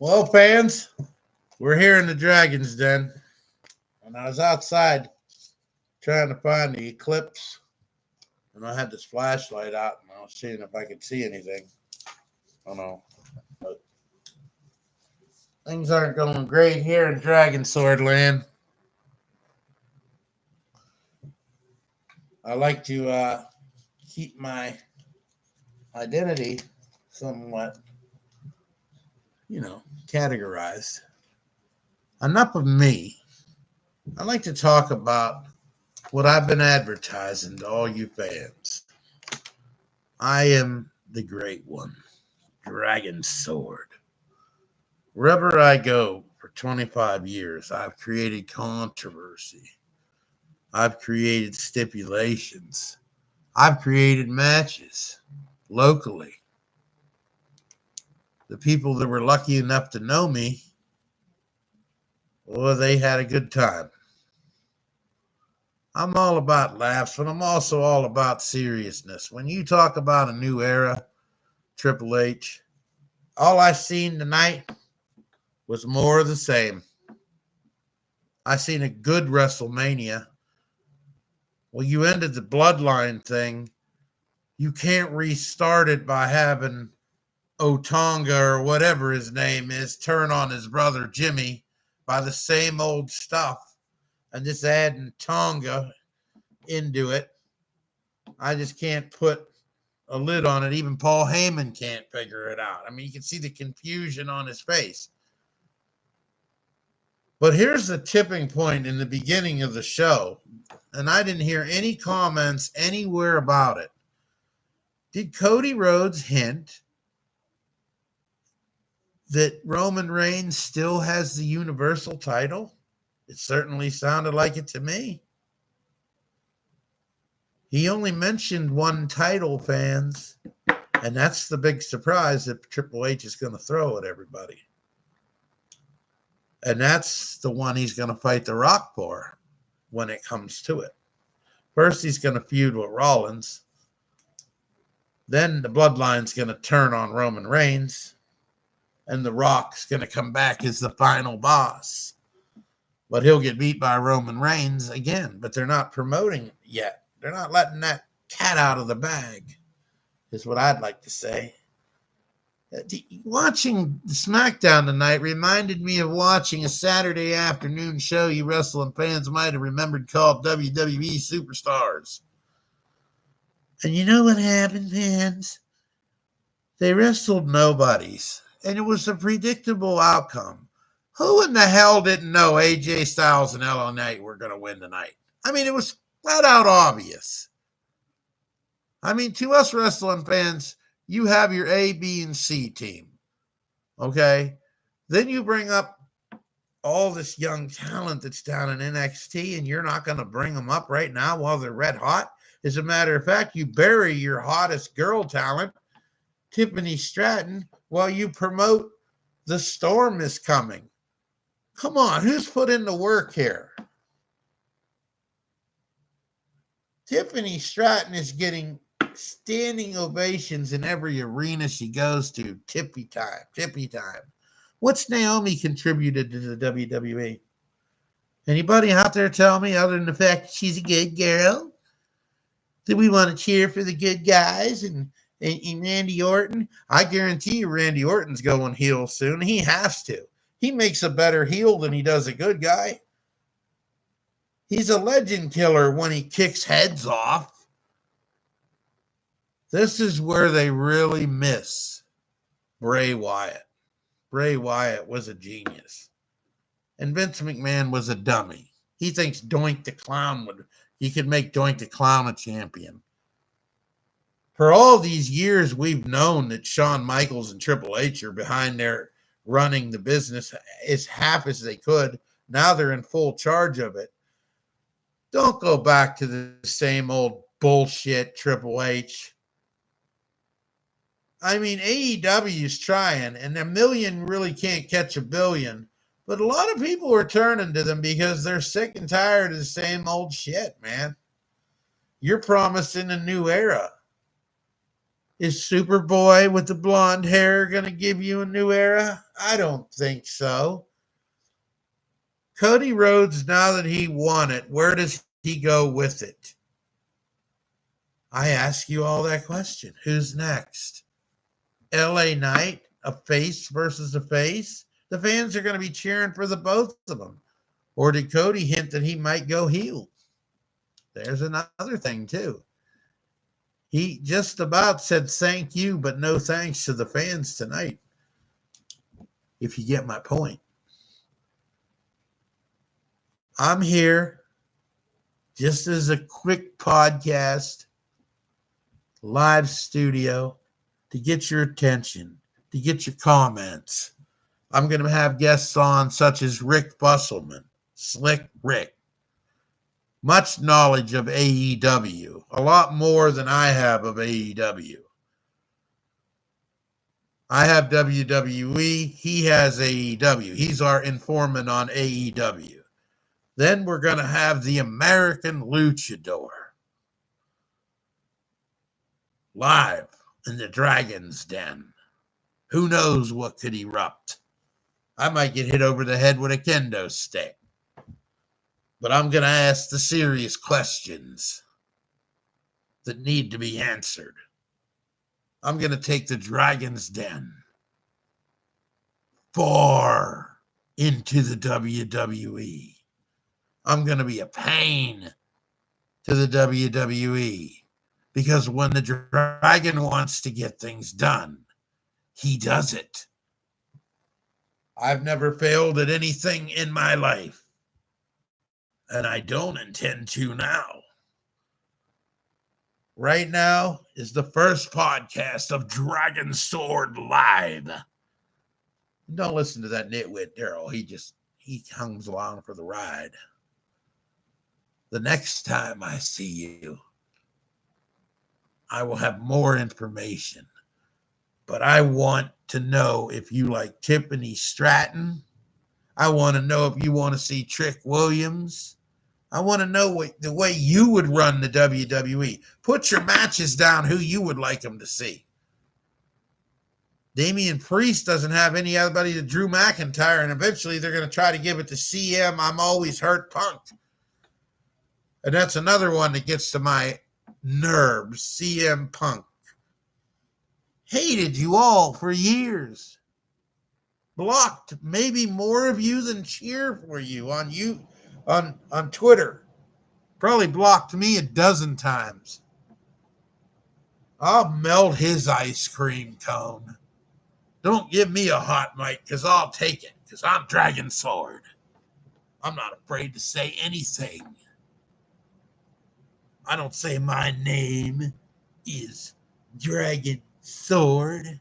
Well, fans, we're here in the Dragon's Den, and I was outside trying to find the eclipse, and I had this flashlight out, and I was seeing if I could see anything. I don't know, but things aren't going great here in Dragon Sword Land. I like to keep my identity somewhat, categorized. Enough of me. I like to talk about what I've been advertising to all you fans. I am the great one, Dragon Sword. Wherever I go for 25 years, I've created controversy. I've created stipulations. I've created matches locally. The people that were lucky enough to know me, well, they had a good time. I'm all about laughs, but I'm also all about seriousness. When you talk about a new era, Triple H, all I seen tonight was more of the same. I seen a good WrestleMania. Well, you ended the bloodline thing. You can't restart it by having Otonga or whatever his name is turn on his brother Jimmy by the same old stuff and just adding Tonga into it. I just can't put a lid on it. Even Paul Heyman can't figure it out. I mean, you can see the confusion on his face. But here's the tipping point in the beginning of the show, and I didn't hear any comments anywhere about it. Did Cody Rhodes hint that Roman Reigns still has the Universal title? It certainly sounded like it to me. He only mentioned one title, fans, and that's the big surprise that Triple H is going to throw at everybody. And that's the one he's going to fight The Rock for when it comes to it. First, he's going to feud with Rollins. Then the bloodline's going to turn on Roman Reigns. And The Rock's going to come back as the final boss. But he'll get beat by Roman Reigns again. But they're not promoting it yet. They're not letting that cat out of the bag, is what I'd like to say. Watching SmackDown tonight reminded me of watching a Saturday afternoon show you wrestling fans might have remembered called WWE Superstars. And you know what happened, fans? They wrestled nobodies, and it was a predictable outcome. Who in the hell didn't know AJ Styles and LA Knight were going to win tonight? I mean, it was flat out obvious. I mean, to us wrestling fans, you have your A, B, and C team. Okay? Then you bring up all this young talent that's down in NXT, and you're not going to bring them up right now while they're red hot. As a matter of fact, you bury your hottest girl talent, Tiffany Stratton, while you promote The Storm is coming. Come on, who's put in the work here? Tiffany Stratton is getting standing ovations in every arena she goes to. Tippy time, tippy time. What's Naomi contributed to the WWE? Anybody out there tell me, other than the fact that she's a good girl? Do we want to cheer for the good guys and Randy Orton? I guarantee you Randy Orton's going heel soon. He has to. He makes a better heel than he does a good guy. He's a legend killer when he kicks heads off. This is where they really miss Bray Wyatt. Bray Wyatt was a genius. And Vince McMahon was a dummy. He thinks Doink the Clown he could make Doink the Clown a champion. For all these years, we've known that Shawn Michaels and Triple H are behind there running the business as half as they could. Now they're in full charge of it. Don't go back to the same old bullshit, Triple H. I mean, AEW is trying, and a million really can't catch a billion. But a lot of people are turning to them because they're sick and tired of the same old shit, man. You're promising a new era. Is Superboy with the blonde hair going to give you a new era? I don't think so. Cody Rhodes, now that he won it, where does he go with it? I ask you all that question. Who's next? LA Knight, a face versus a face? The fans are going to be cheering for the both of them. Or did Cody hint that he might go heel? There's another thing, too. He just about said thank you, but no thanks to the fans tonight, if you get my point. I'm here just as a quick podcast, live studio, to get your attention, to get your comments. I'm going to have guests on such as Rick Busselman, Slick Rick. Much knowledge of AEW, a lot more than I have of AEW. I have WWE, he has AEW. He's our informant on AEW. Then we're going to have the American Luchador live in the Dragon's Den. Who knows what could erupt? I might get hit over the head with a kendo stick. But I'm going to ask the serious questions that need to be answered. I'm going to take the Dragon's Den far into the WWE. I'm going to be a pain to the WWE because when the Dragon wants to get things done, he does it. I've never failed at anything in my life. And I don't intend to now. Right now is the first podcast of Dradonsword Live. Don't listen to that nitwit Daryl. He comes along for the ride. The next time I see you, I will have more information. But I want to know if you like Tiffany Stratton. I want to know if you want to see Trick Williams. I want to know the way you would run the WWE. Put your matches down who you would like them to see. Damian Priest doesn't have anybody to Drew McIntyre, and eventually they're going to try to give it to CM I'm Always Hurt Punk. And that's another one that gets to my nerves, CM Punk. Hated you all for years. Blocked maybe more of you than cheer for you on Twitter. Probably blocked me a dozen times. I'll melt his ice cream cone. Don't give me a hot mic because I'll take it because I'm Dragon Sword. I'm not afraid to say anything. I don't say my name is Dragon Sword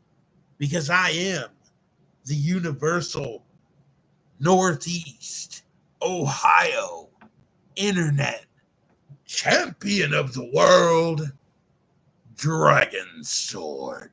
because I am the Universal Northeast Ohio Internet Champion of the World, Dragon Sword.